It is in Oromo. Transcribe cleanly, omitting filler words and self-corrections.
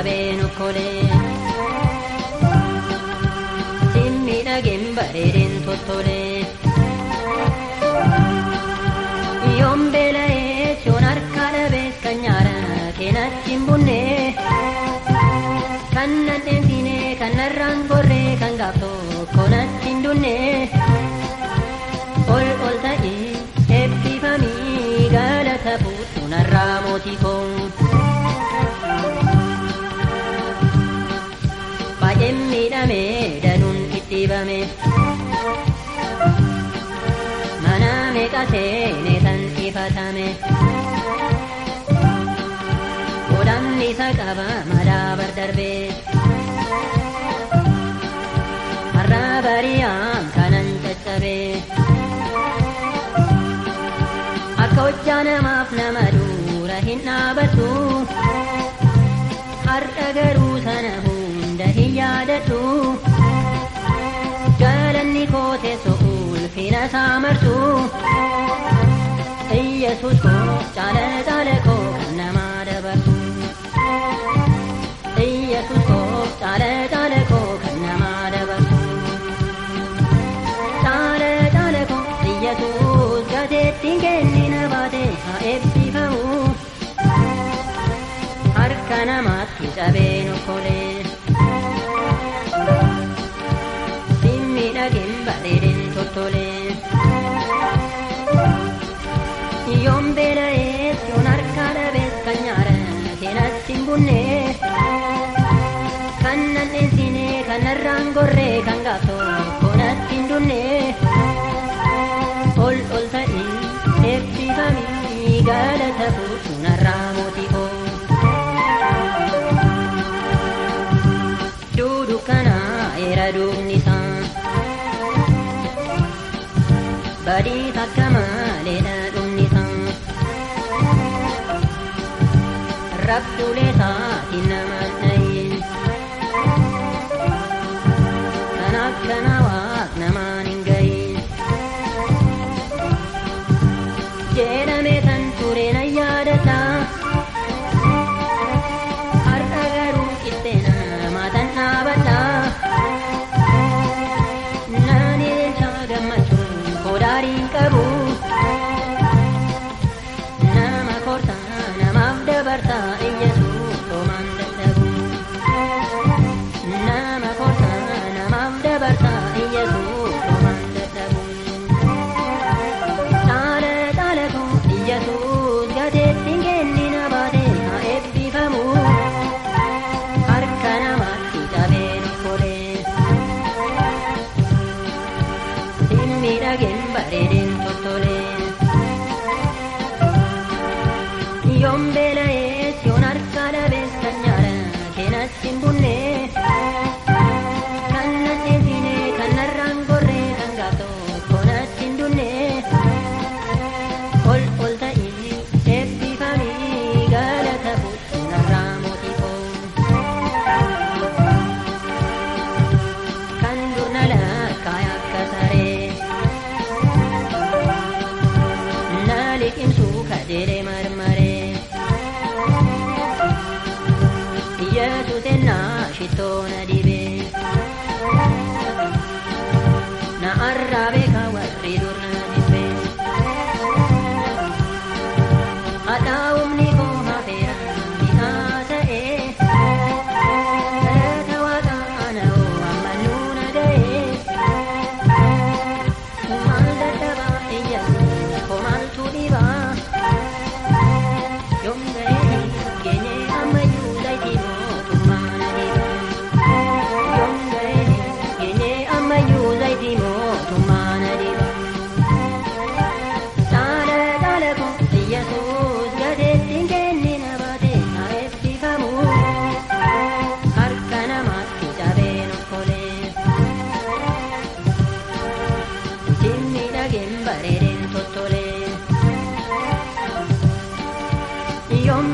cabeen okkolee. Miidhageen bareedeen toltolee. Yoon beela'ee yoon harka dhabees kan nyaara keenatti hin bunne. Kan nan dheensine kan narraan gorree kan gaaf tokko natti hin dunne. Ol ta'ii eebbifamii galata fuudhu narraa mootii koo. Baay'een miidhamee danuun dhibame mana meeqa seene tan ifatame godhamni isa qaba madaabar darbee har'a bariyaan kanan caccabee akka hojjaa namaaf nama dura hin dhaabatu har'a garuu sana hunda hin yaadatu. Jalanni koo teessoo ulfina isaa marsu. Iyyesuus koo caala koo kan namaa dabarsu. Iyyesuus koo caala koo kan namaa dabarsu. Caala koo Iyyesuus gateettiin kennina baate haa eebbifamu. Harka namaatti cabeen okkolee. Miidhageen bareedeen toltolee. Yoon beela'ee yoon harka dhabees kan nyaara keenatti hin bunne. Kan nan dheensine kan narraan gorree kan gaaf tokko natti hin dunne. Ol ta'ii eebbifamii galata fuudhu narraa mootii koo. Duudukanaa eera duubni isaa. Badii takka maaleedha dhumni isaa. Rabduulee isaatiin nama dhayin. Kan akkana waaq namaan hin gayin. Jedhamee tan ture na yaadata. Har'a garuu qixxee namaa tan dhaabata. Daariin qabu nama korta namaaf dabarta Iyyesuus homaan dadhabu. Nama korta namaaf dabarta Iyyesuus homaan dadhabu. Caala koo Iyyesuus gateettiin kennina baate haa eebbifamu. Harka namaatti cabeen okkolee. Miidhageen bareedeen toltolee. Yoon beela'ee yoon harka dhabees kan nyaara keenatti hin bunne. Kan nan dheensine kan narraan gorree kan gaaf tokko natti hin dunne. Ol ta'ii eebbifamii galata fuudhu narraa mootii koo. Kan dur na lakkaa'e akka saree. Liqimsuu kajeelee marmaree. Iyyesuus ennaa shittoo na dibee. Na arraabee ka warri dur na dibbee. Haxaa'umni koo hafeera ni haasa'ee. Galata waaqaa ana hoo amma nuuna ga'ee. Maal dadhabaa Iyyesuus koo maaltu dhibaa. Yoom ga'ee keenyee ammayyuu zayitii mootummaa na dhibaa. Yoom ga'ee keenyee ammayyuu zayitii mootummaa na dhibaa. Caala koo Iyyesuus gateettiin kennina baate haa eebbifamu. Harka namaatti cabeen okkolee. Miidhageen bareedeen toltolee. Yoon